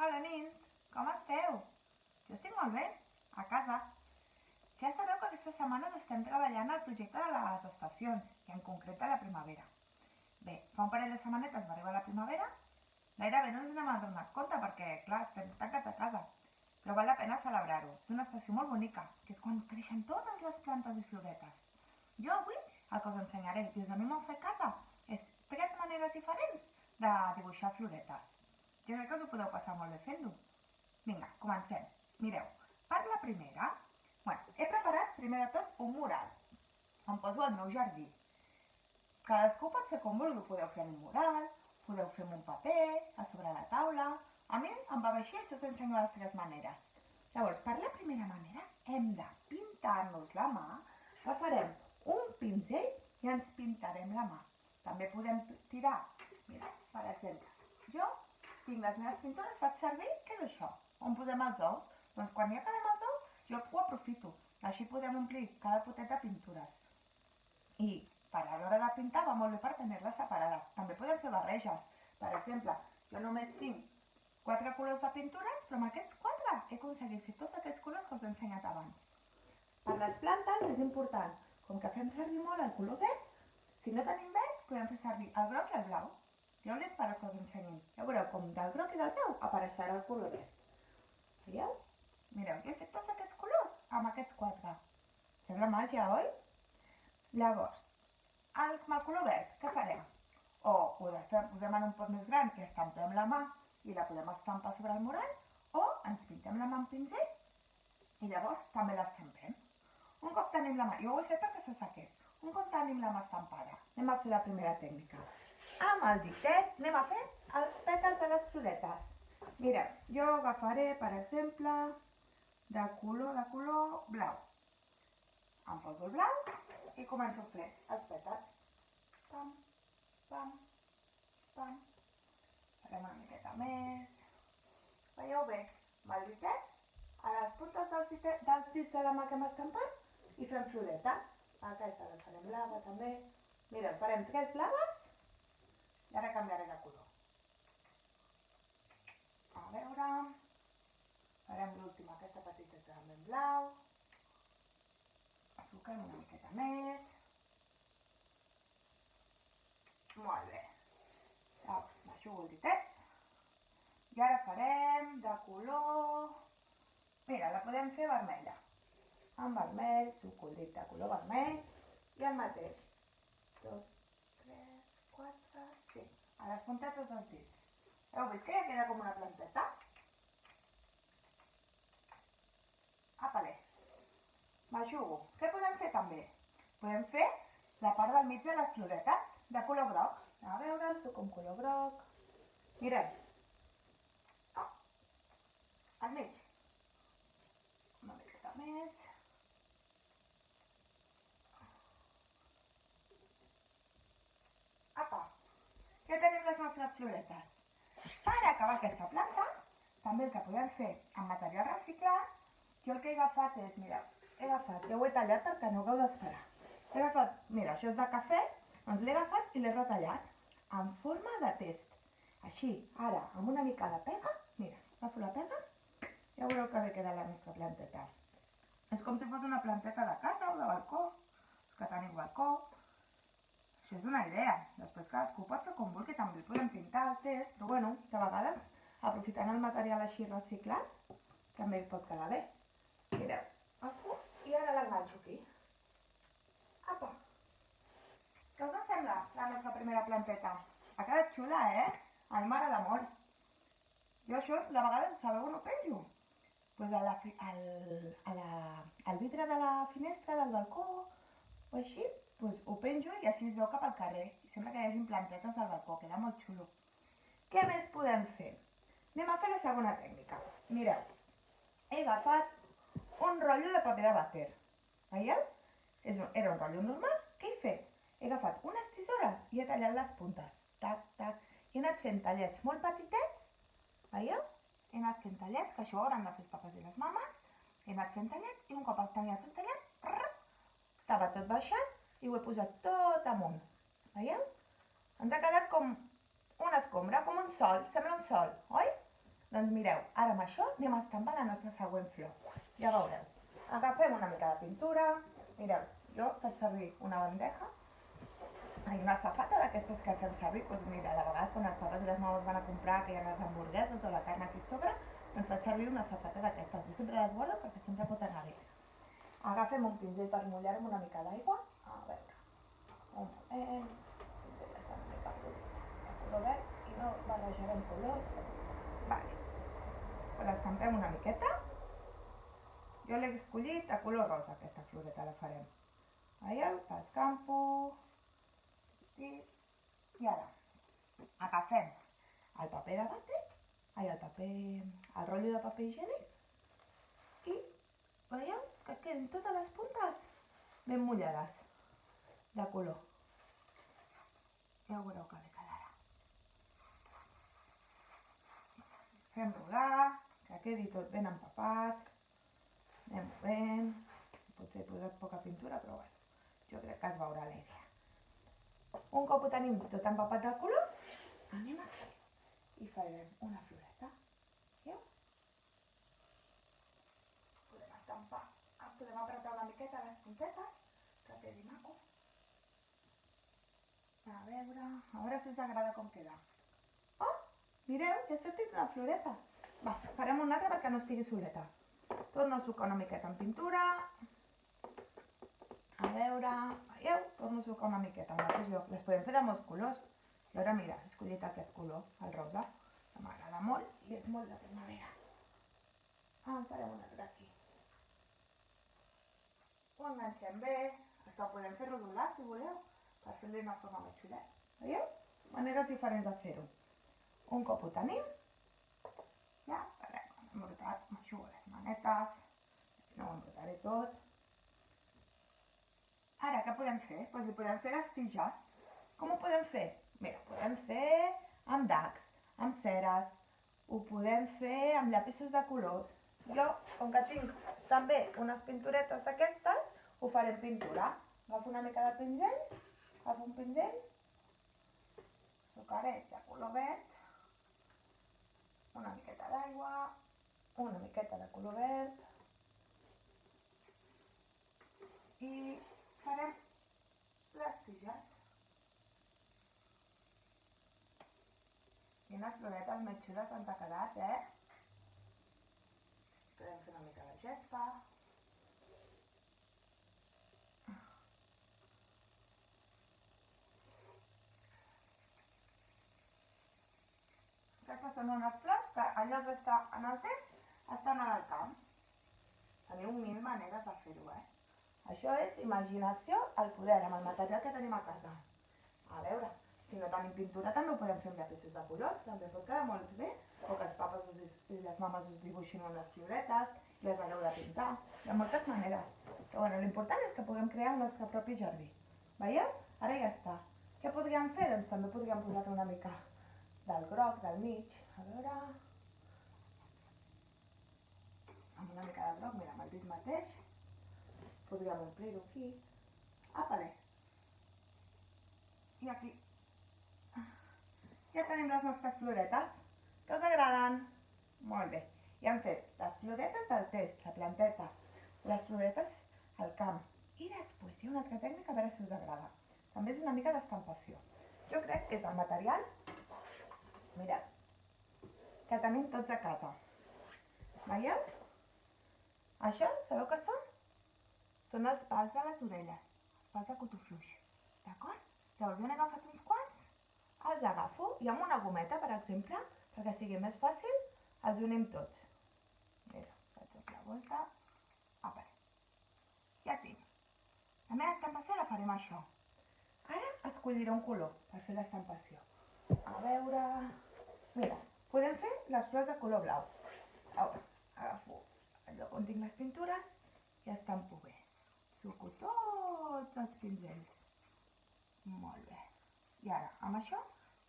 Hola, nins, com esteu? Jo estic molt bé, a casa. Ja sabeu que aquestes setmanes estem treballant al projecte de les estacions, i en concret de la primavera. Bé, fa un parell de setmanetes va arribar la primavera, gairebé no ens n'hem adonat compte perquè, clar, estem tancats a casa, però val la pena celebrar-ho. És una estació molt bonica, que és quan creixen totes les plantes i floretes. Jo avui el que us ensenyaré, i us animo a fer a casa, és 3 maneres diferents de dibuixar floretes. Jo crec que us ho podeu passar molt bé fent-ho. Vinga, comencem. Mireu, per la primera, he preparat primer de tot un mural. Em poso al meu jardí. Cadascú pot fer com vulgui, podeu fer en un mural, podeu fer en un paper, a sobre la taula. A mi em va bé així, això us ensenyo les 3 maneres. Llavors, per la primera manera, hem de pintar-nos la mà, agafarem un pinzell i ens pintarem la mà. També podem tirar, mira, per exemple, jo tinc les meves pintures, faig servir, què és això? On posem els ous? Doncs quan ja acabem els ous, jo ho aprofito. Així podem omplir cada potet de pintures. I a l'hora de pintar va molt bé per tenir-les separades. També podem fer barreges. Per exemple, jo només tinc 4 colors de pintures, però amb aquests 4 he aconseguit fer tots aquests colors que us he ensenyat abans. Per les plantes és important, com que fem servir molt el color verd, si no tenim verd, podem fer servir el groc i el blau. Jo li espero que us ensenyin. Ja veureu com del groc i del blau apareixerà el color verd. Veieu? Mireu, jo he fet tots aquests colors amb aquests 4. Sembla màgia, oi? Llavors, amb el color verd, què farem? O ho posem en un pot més gran i estampem la mà i la podem estampar sobre el mural, o ens pintem la mà amb pinzell i llavors també l'estampem. Un cop tenim la mà, jo ho he fet perquè se sequés, un cop tenim la mà estampada, anem a fer la primera tècnica. Amb el dictet anem a fer els pètals de les floretes. Mireu, jo agafaré, per exemple, de color blau. Em poso el blau i començo a fer els pètals. Pam, pam, pam. Farem una miqueta més. Veieu bé? Amb el dictet, a les puntes dels dits de la mà que hem estampat, i fem floretes. Aquesta la farem blava també. Mireu, farem 3 blaves i ara canviaré de color. A veure, farem l'última, aquesta petita també en blau. Enfoquem una miqueta més. Molt bé. Llavors, m'aixugo el ditet. I ara farem de color... Mira, la podem fer vermella. En vermell, suco el dit de color vermell i el mateix. 2, 3, 4, 5. A les puntetes dels dits. Heu vist que ja queda com una planteta? Apale. M'aixugo. Què podem fer també? Podem fer la part del mig de les floretes de color groc. A veure, suco un color groc. Mireu. Al mig. Una miqueta més. Apa. Ja tenim les nostres floretes. Per acabar aquesta planta, també el que podem fer amb material reciclat, jo el que he agafat és, mireu, jo ho he tallat perquè no hagueu d'esperar. He agafat, mira, això és de cafè, doncs l'he agafat i l'he retallat en forma de test. Així, ara, amb una mica de pega, mira, agafo la pega, ja veureu que bé queda la nostra planteta. És com si fos una planteta de casa o de balcó, els que teniu balcó. Això és una idea, després cadascú pot fer com vulgui, també el podem pintar el test, però bueno, de vegades, aprofitant el material així reciclat, també pot quedar bé. Mireu, agafo i ara l'enganxo aquí. Apa! Què us sembla la nostra primera planteta? Ha quedat xula, A mi m'agrada molt. Jo això, de vegades, sabeu on ho penjo? Doncs al vidre de la finestra del balcó o així, ho penjo i així es veu cap al carrer. I sembla que hi hagi plantetes al balcó, queda molt xulo. Què més podem fer? Anem a fer la segona tècnica. Mireu, he agafat un rotllo de paper de vàter. Veieu? Era un rotllo normal. Què he fet? He agafat unes tisores i he tallat les puntes. Tac, tac. I he anat fent tallets molt petitets. Veieu? He anat fent tallets, que això ho hauran de fer els papes i les mames. He anat fent tallets i un cop tenia tot tallat, estava tot baixat i ho he posat tot amunt. Veieu? Ens ha quedat com una escombra, com un sol, sembla un sol, oi? Doncs mireu, ara amb això anem a estampar la nostra següent flor. Ja veureu. Agafem una mica de pintura. Mireu, jo faig servir una bandeja. Una safata d'aquestes que fem servir. Doncs mira, de vegades quan els papas i les mames van a comprar que hi ha les hamburgueses o la carn aquí sobre, doncs faig servir una safata d'aquestes. Jo sempre les guardo perquè sempre pot anar bé. Agafem un pinzell per mullar amb una mica d'aigua. A veure, un moment. El pinzell està una mica de color verd i no barrejarem colors. Vale. Pues l'escampem una miqueta. Jo l'he escollit a color rosa, aquesta floreta la farem. Veieu? L'escampo. I ara agafem el paper de vàter, el rotllo de paper higiènic i veieu que queden totes les puntes ben mullades de color. Ja ho veureu que bé quedarà. Fem rolar, que quedi tot ben empapat. Anem movent. Potser he posat poca pintura, però bueno, jo crec que es veurà la idea. Un cop ho tenim tot empapat de color, anem aquí i farem una floreta. Veieu? Podem estampar, podem apretar una miqueta les puntetes, que quedi maco. A veure si us agrada com queda. Oh, mireu, ja ha sortit una floreta. Va, farem una altra perquè no estigui soleta. Torno a sucar una miqueta en pintura. A veure, veieu? Torno a sucar una miqueta al mateix lloc. Les podem fer de molts colors. I ara mira, he escollit aquest color, el rosa, que m'agrada molt i és molt de primavera. En farem una altra aquí. Ho enganxem bé. Hasta podem fer rodolar, si voleu, per fer-li una forma més xulet. Veieu? Maneres diferents de fer-ho. Un cop ho tenim, ja, hem embrutat, m'aixugo les manetes, si no ho embrutaré tot. Ara, què podem fer? Doncs hi podem fer les tiges. Com ho podem fer? Mira, ho podem fer amb dacs, amb ceres, ho podem fer amb llapisos de colors. Jo, com que tinc també unes pinturetes d'aquestes, ho faré en pintura. Agafo una mica de pinzell, agafo un pinzell, sucaret de color verd, una miqueta d'aigua, una miqueta de color verd i farem les tiges. Quines floretes més xules ens ha quedat, Podem fer una mica de gespa. Aquestes són unes flors que en lloc d'estar en el test, estan en el camp. Teniu mil maneres de fer-ho, Això és imaginació al poder, amb el material que tenim a casa. A veure, si no tenim pintura també ho podem fer amb llapisos de colors, també pot quedar molt bé. O que els papes i les mames us dibuixin unes floretes i les hagueu de pintar. Hi ha moltes maneres. Però bueno, l'important és que puguem crear el nostre propi jardí. Veieu? Ara ja està. Què podríem fer? Doncs també podríem posar una mica del groc, del mig. A veure... Amb una mica de groc, mira, amb el dit mateix. Podríem omplir-ho aquí. Apa-le. I aquí. Ja tenim les nostres floretes. Que us agraden? Molt bé. Ja hem fet les floretes del test, la planteta, les floretes al camp. I després hi ha una altra tècnica, a veure si us agrada. També és una mica d'estampació. Jo crec que és el material, mireu, que tenim tots a casa. Veieu? Això, sabeu què són? Són els pals de les orelles, els pals de cotofluix. D'acord? Llavors jo n'he agafat uns quants, els agafo i amb una gometa, per exemple, perquè sigui més fàcil, els unim tots. Mira, faig la volta. Apa. Ja tinc. La meva estampació la farem això. Ara escolliré un color per fer l'estampació. A veure... Mira, podem fer les flors de color blau. Agafo el lloc on tinc les pintures i estampo bé. Suco tots els pinzells. Molt bé. I ara, amb això,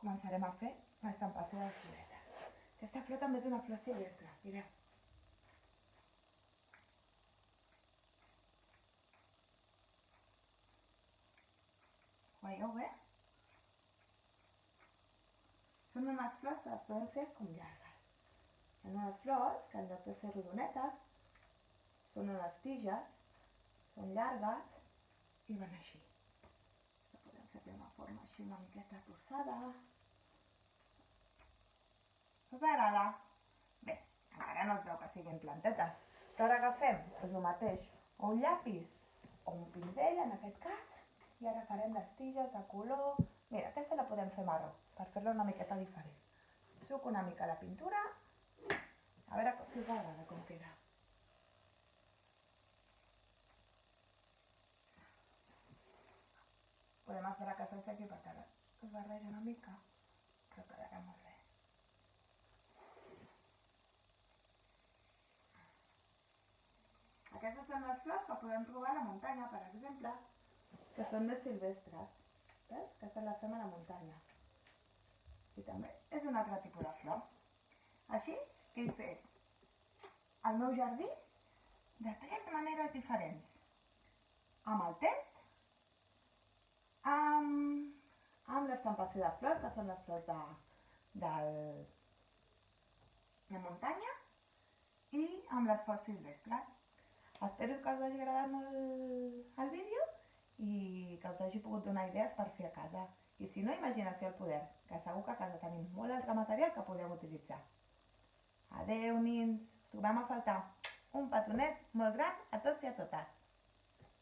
començarem a fer l'estampació de les floretes. Aquesta flor també és una flor silvestre, mireu. Ho veieu bé? Són unes flors que les podem fer com llargues. Són unes flors que en lloc de ser rodonetes són unes tiges, són llargues i van així. La podem fer d'una forma així una miqueta torçada. Us agrada? Bé, encara no es veu que siguin plantetes, però ara agafem el mateix, o un llapis o un pinzell en aquest cas, i ara farem les tiges de color. Mira, aquesta la podem fer marró, per fer-la una miqueta diferent. Suco una mica la pintura, a veure si us agrada com queda. Podem esperar que s'assequi perquè es barreja una mica, però quedarà molt bé. Aquestes són les flors que podem trobar a la muntanya, per exemple, que són més silvestres. Veus? Aquesta la fem a la muntanya. I també és un altre tipus de flor. Així que he fet el meu jardí de 3 maneres diferents. Amb el test, amb l'estampació de flors, que són les flors de muntanya, i amb les flors silvestres. Espero que us hagi agradat molt el vídeo i que us hagi pogut donar idees per fer a casa. I si no, imaginació al poder, que segur que a casa tenim molt altre material que podeu utilitzar. Adeu, nins! Trobem a faltar un petonet molt gran a tots i a totes.